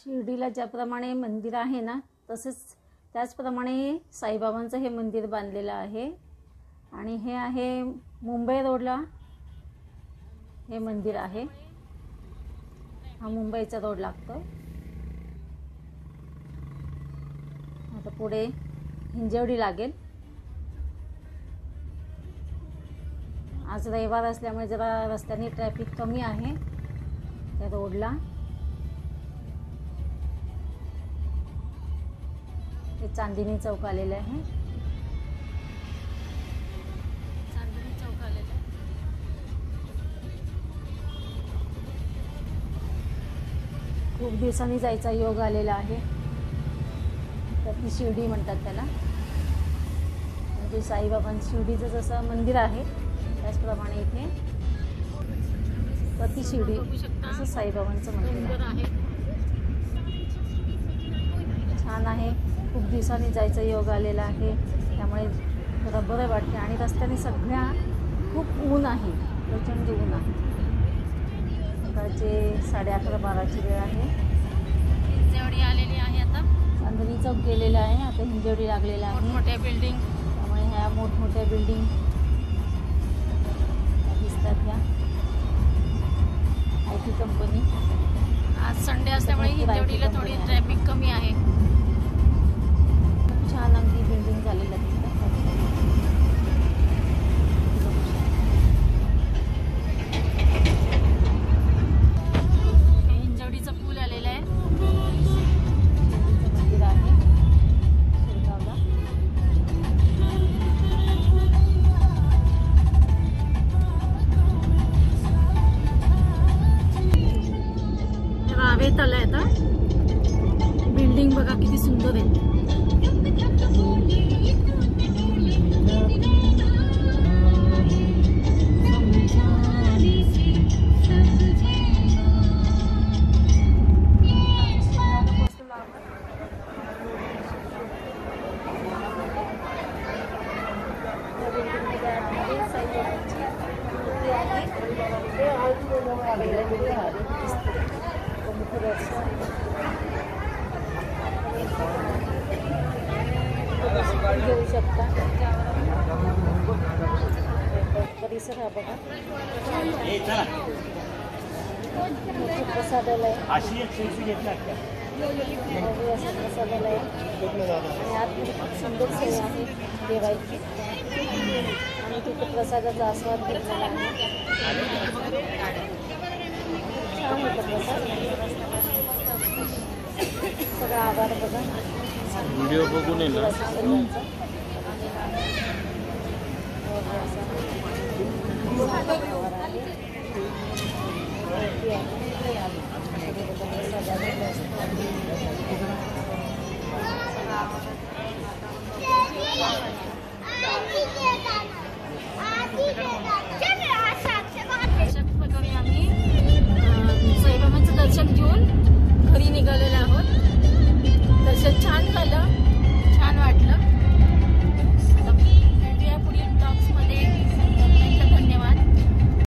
शिर्डीला ज्याप्रमाणे मंदिर आहे ना, तसेच त्याचप्रमाणे साईबाबांचं हे मंदिर बांधलेलं आहे। आणि हे आहे मुंबई रोडला हे मंदिर आहे। हा मुंबईचा रोड लागतो। आता पुढे हिंजवडी लागेल। आज रविवार असल्यामुळे जरा रस्त्याने ट्रॅफिक कमी आहे त्या रोडला। हे चांदणी चौक आलेलं आहे। चांदणी चौक आलेलं आहे। खूप दिवसांनी जायचा योग आलेला आहे। तर ती शिर्डी म्हणतात त्याला, म्हणजे साईबाबांचं शिर्डीचं जसं मंदिर आहे त्याचप्रमाणे इथे प्रति शिर्डी असं साईबाबांचं मंदिर आहे। छान आहे। खूप दिवसांनी जायचा योग आलेला आहे, त्यामुळे थोडं बरं वाटते। आणि रस्त्याने सगळ्या खूप ऊन आहे, प्रचंड ऊन आहे। सकाळचे 11:30-12ची वेळ आहे। हिंजवडी आलेली आहे। आता चांदणी चौक गेलेला आहे, आता हिंजवडी लागलेला आहे। मोठ्या बिल्डिंग, त्यामुळे ह्या मोठमोठ्या बिल्डिंग दिसतात। ह्या IT कंपनी। आज संडे असल्यामुळे हिंजवडीला थोडी ट्रॅफिक कमी आहे। खूप छान अगदी बिल्डिंग झालेलं दिसतं। हिंजवडीचा पूल आलेला आहे। शिर्डीचं मंदिर आहे शिरगावला। रावेत आलाय आता। बिल्डिंग बघा किती सुंदर आहे। घेऊ शकता। परिसर हा बघा। प्रसादालय प्रसादालय आणि आतमध्ये खूप सुंदर सोय आहे देवाची। आणि तिथे प्रसादाचा आस्वाद घेतलेला आहे। छान होतं प्रसाद। सगळा आभार बघा। व्हिडिओ बघून आहे ना।